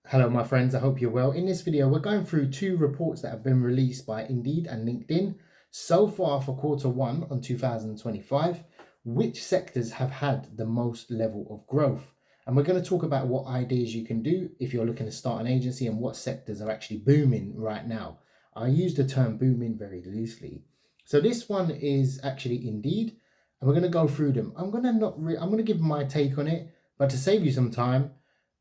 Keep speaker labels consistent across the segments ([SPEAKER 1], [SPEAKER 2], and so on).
[SPEAKER 1] Hello, my friends. I hope you're well. In this video, we're going through two reports that have been released by Indeed and LinkedIn so far for quarter one on 2025. Which sectors have had the most level of growth? And we're going to talk about what ideas you can do if you're looking to start an agency and what sectors are actually booming right now. I use the term booming very loosely. So this one is actually Indeed, and we're going to go through them. I'm going to give my take on it, but to save you some time,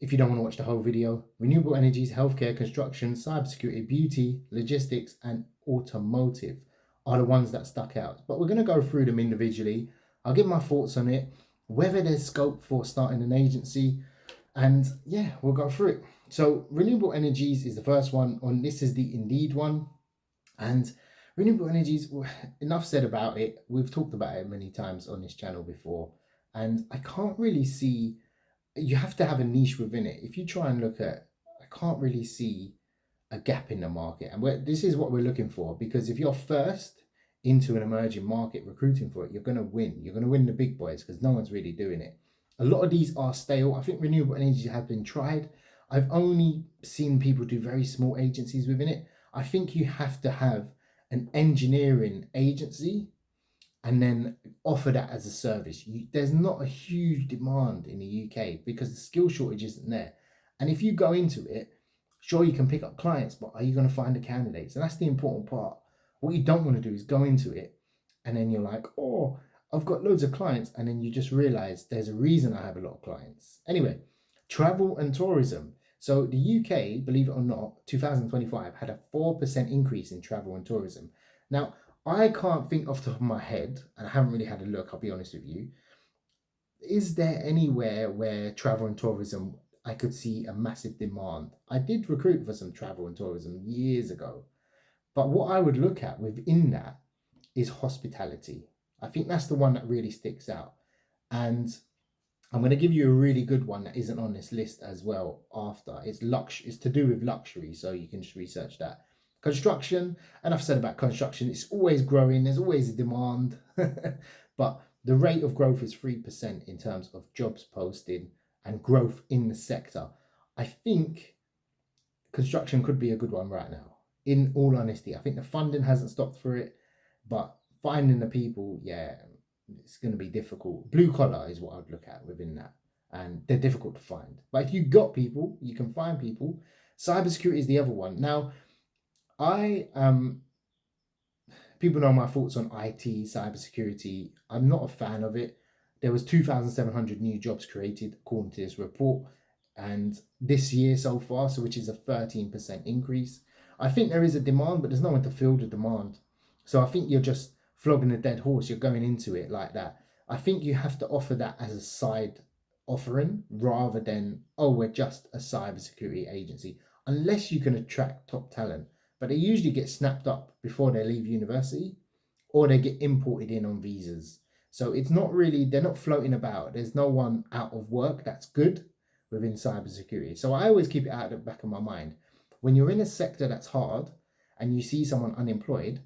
[SPEAKER 1] if you don't want to watch the whole video, renewable energies, healthcare, construction, cybersecurity, beauty, logistics, and automotive are the ones that stuck out. But we're going to go through them individually. I'll give my thoughts on it, whether there's scope for starting an agency, and yeah, we'll go through it. So, renewable energies is the first one on this is the Indeed one. And renewable energies, enough said about it. We've talked about it many times on this channel before, and I can't really see, you have to have a niche within it. If you try and look at, I can't really see a gap in the market. And this is what we're looking for, because if you're first into an emerging market recruiting for it, you're going to win. You're going to win the big boys because no one's really doing it. A lot of these are stale. I think renewable energy have been tried. I've only seen people do very small agencies within it. I think you have to have an engineering agency and then offer that as a service. There's not a huge demand in the UK because the skill shortage isn't there. And if you go into it, sure, you can pick up clients, but are you going to find the candidates? And that's the important part. What you don't want to do is go into it and then you're like, oh, I've got loads of clients. And then you just realize there's a reason I have a lot of clients. Anyway, travel and tourism. So the UK, believe it or not, 2025 had a 4% increase in travel and tourism. Now, I can't think off the top of my head, and I haven't really had a look, I'll be honest with you. Is there anywhere where travel and tourism I could see a massive demand? I did recruit for some travel and tourism years ago, but what I would look at within that is hospitality. I think that's the one that really sticks out. And I'm going to give you a really good one that isn't on this list as well after. It's to do with luxury, so you can just research that. Construction, and I've said about construction, it's always growing, there's always a demand. But the rate of growth is 3% in terms of jobs posted and growth in the sector. I think construction could be a good one right now. In all honesty, I think the funding hasn't stopped for it, but finding the people, yeah, it's going to be difficult. Blue collar is what I'd look at within that, and they're difficult to find. But if you got people, you can find people. Cybersecurity is the other one. Now, I people know my thoughts on IT, cybersecurity. I'm not a fan of it. There was 2,700 new jobs created according to this report, and this year so far, so which is a 13% increase. I think there is a demand, but there's no one to fill the demand. So I think you're just flogging a dead horse. You're going into it like that. I think you have to offer that as a side offering rather than, oh, we're just a cybersecurity agency, unless you can attract top talent. But they usually get snapped up before they leave university or they get imported in on visas. So it's not really, they're not floating about. There's no one out of work that's good within cybersecurity. So I always keep it out of the back of my mind. When you're in a sector that's hard and you see someone unemployed,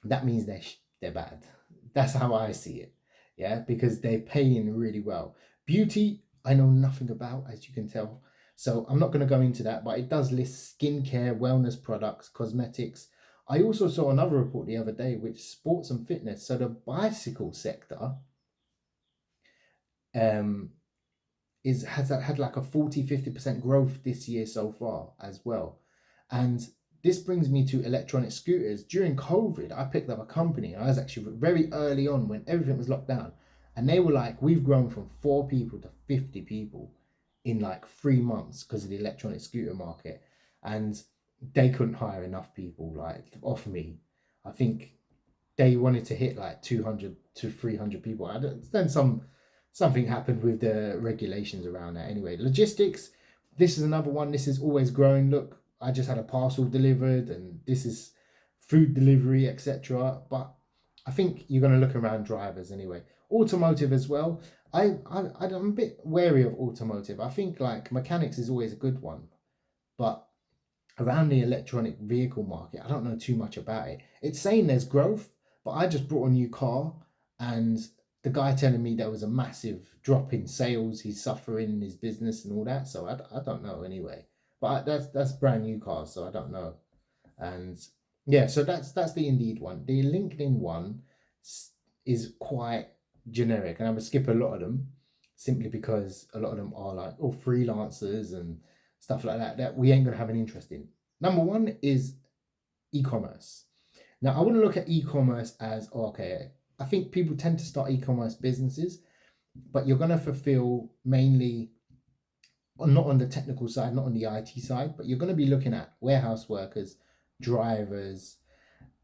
[SPEAKER 1] that means they're bad. That's how I see it. Yeah, because they're paying really well. Beauty, I know nothing about, as you can tell. So I'm not going to go into that, but it does list skincare, wellness products, cosmetics. I also saw another report the other day, which sports and fitness. So the bicycle sector um, has had like a 40-50% growth this year so far as well. And this brings me to electronic scooters. During COVID, I picked up a company. I was actually very early on when everything was locked down. And they were like, we've grown from 4 people to 50 people in like 3 months because of the electronic scooter market. And they couldn't hire enough people like off me. I think they wanted to hit like 200 to 300 people. Then something happened with the regulations around that. Anyway, logistics. This is another one. This is always growing. Look, I just had a parcel delivered, and this is food delivery, etc. But I think you're going to look around drivers anyway. Automotive as well. I'm a bit wary of automotive. I think like mechanics is always a good one, but around the electronic vehicle market, I don't know too much about it. It's saying there's growth, but I just brought a new car and the guy telling me there was a massive drop in sales, he's suffering in his business and all that. So I don't know anyway. But that's brand new cars, so I don't know. And yeah, so that's the Indeed one. The LinkedIn one is quite generic, and I'm gonna skip a lot of them simply because a lot of them are like all freelancers and stuff like that we ain't gonna have an interest in. Number one is e-commerce. Now I wouldn't look at e-commerce as okay. I think people tend to start e-commerce businesses, but you're gonna fulfill mainly not on the technical side, not on the IT side, but you're going to be looking at warehouse workers, drivers,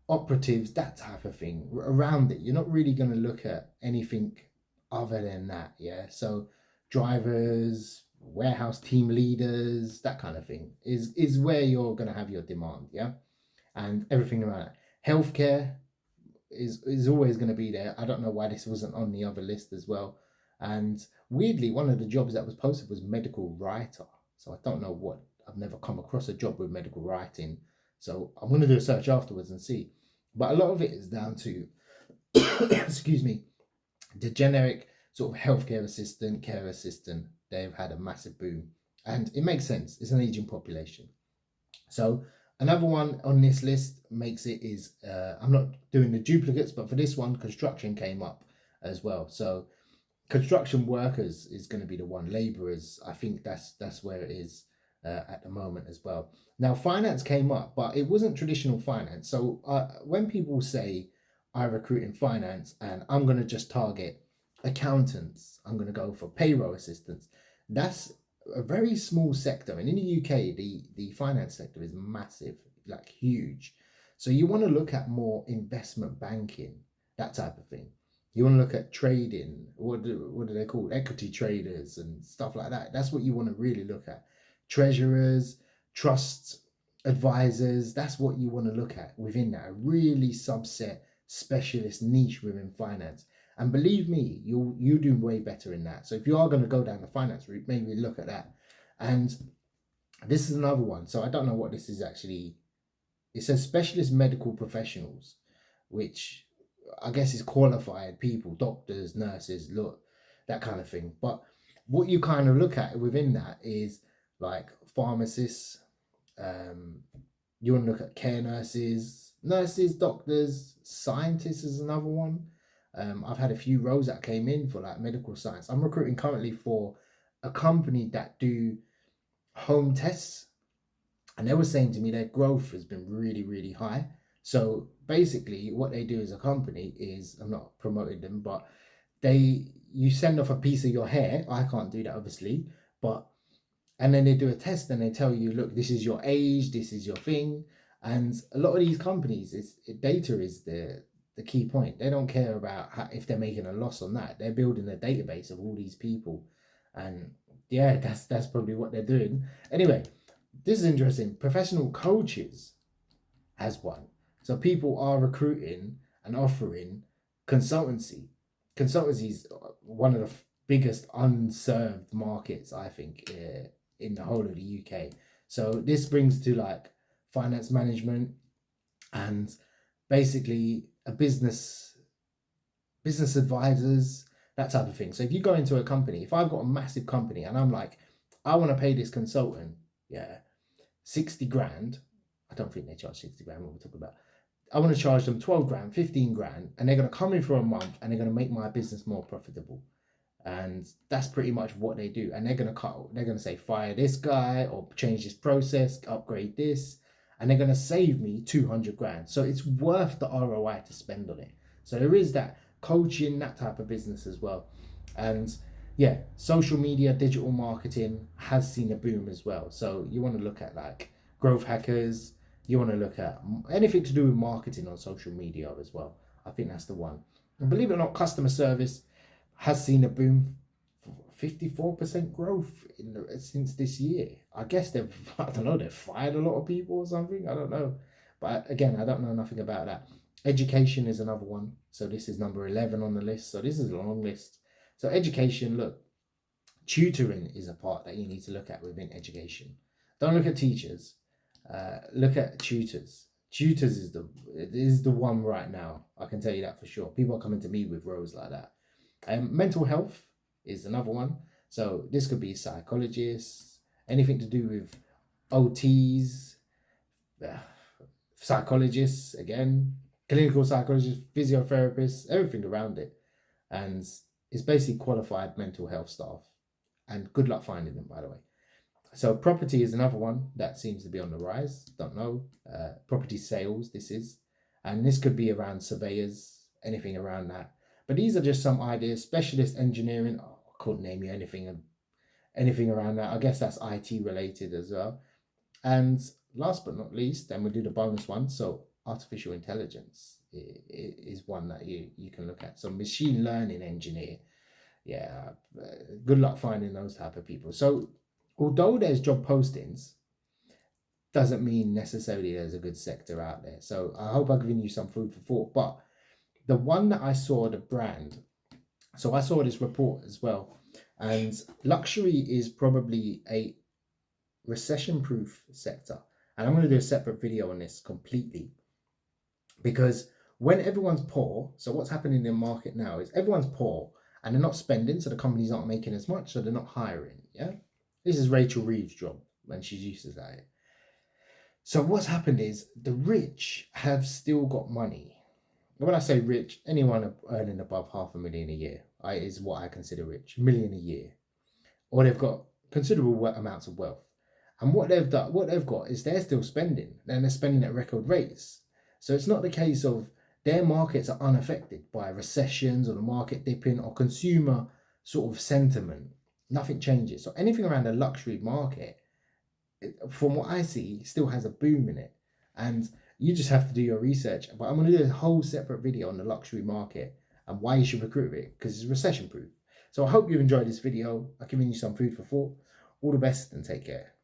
[SPEAKER 1] operatives, that type of thing around it. You're not really going to look at anything other than that. Yeah. So drivers, warehouse team leaders, that kind of thing is where you're going to have your demand. Yeah. And everything around it. Healthcare is always going to be there. I don't know why this wasn't on the other list as well. And weirdly, one of the jobs that was posted was medical writer. So I don't know what, I've never come across a job with medical writing. So I'm going to do a search afterwards and see. But a lot of it is down to, excuse me, the generic sort of healthcare assistant, care assistant. They've had a massive boom. And it makes sense. It's an aging population. So another one on this list makes it is, I'm not doing the duplicates, but for this one, construction came up as well. So construction workers is going to be the one. Laborers, I think that's where it is at the moment as well. Now finance came up, but it wasn't traditional finance. So when people say I recruit in finance and I'm going to just target accountants, I'm going to go for payroll assistants, that's a very small sector. And in the UK, the finance sector is massive, like huge. So you want to look at more investment banking, that type of thing. You want to look at trading, what do they call equity traders and stuff like that. That's what you want to really look at. Treasurers, trust advisors, that's what you want to look at within that. A really subset, specialist niche within finance. And believe me, you do way better in that. So if you are going to go down the finance route, maybe look at that. And this is another one. So I don't know what this is actually. It says specialist medical professionals, which I guess is qualified people, doctors, nurses, look, that kind of thing. But what you kind of look at within that is like pharmacists. You want to look at care nurses, doctors, scientists is another one. I've had a few roles that came in for like medical science. I'm recruiting currently for a company that do home tests, and they were saying to me their growth has been really, really high. So basically what they do as a company is, I'm not promoting them, but you send off a piece of your hair. I can't do that obviously, and then they do a test and they tell you, look, this is your age, this is your thing. And a lot of these companies, data is the key point. They don't care about if they're making a loss on that. They're building a database of all these people. And yeah, that's probably what they're doing. Anyway, this is interesting. Professional coaches has one. So people are recruiting and offering consultancy. Consultancy is one of the biggest unserved markets, I think, in the whole of the UK. So this brings to like finance management and basically a business advisors, that type of thing. So if you go into a company, if I've got a massive company and I'm like, I want to pay this consultant, 60 grand. I don't think they charge 60 grand, what we're talking about. I want to charge them 12 grand, 15 grand, and they're going to come in for a month and they're going to make my business more profitable. And that's pretty much what they do. And they're going to say, fire this guy or change this process, upgrade this. And they're going to save me 200 grand. So it's worth the ROI to spend on it. So there is that coaching, that type of business as well. And yeah, social media, digital marketing has seen a boom as well. So you want to look at like growth hackers. You want to look at anything to do with marketing on social media as well. I think that's the one. And believe it or not, customer service has seen a boom, 54% growth since this year. I guess they've fired a lot of people or something. I don't know. But again, I don't know nothing about that. Education is another one. So this is number 11 on the list. So this is a long list. So education, look, tutoring is a part that you need to look at within education. Don't look at teachers. Look at tutors. Tutors is the one right now. I can tell you that for sure. People are coming to me with roles like that. Mental health is another one. So this could be psychologists, anything to do with OTs, uh, psychologists, again, clinical psychologists, physiotherapists, everything around it. And it's basically qualified mental health staff. And good luck finding them, by the way. So property is another one that seems to be on the rise. Don't know. Property sales, this is. And this could be around surveyors, anything around that. But these are just some ideas. Specialist engineering, I couldn't name you anything around that. I guess that's IT related as well. And last but not least, then we'll do the bonus one. So artificial intelligence is one that you can look at. So machine learning engineer. Yeah, good luck finding those type of people. So although there's job postings, doesn't mean necessarily there's a good sector out there. So I hope I've given you some food for thought. But the one that I saw, the brand, so I saw this report as well, and luxury is probably a recession-proof sector. And I'm going to do a separate video on this completely, because when everyone's poor, so what's happening in the market now is everyone's poor and they're not spending, so the companies aren't making as much, so they're not hiring. Yeah, this is Rachel Reeves' job when she's used to that. So what's happened is the rich have still got money. When I say rich, anyone earning above $500,000 a year is what I consider rich. $1 million a year, or they've got considerable amounts of wealth. And what they've got is they're still spending, and they're spending at record rates. So it's not the case of their markets are unaffected by recessions or the market dipping or consumer sort of sentiment. Nothing changes. So anything around the luxury market, from what I see, still has a boom in it. And you just have to do your research. But I'm going to do a whole separate video on the luxury market and why you should recruit it, because it's recession proof. So I hope you've enjoyed this video. I've given you some food for thought. All the best and take care.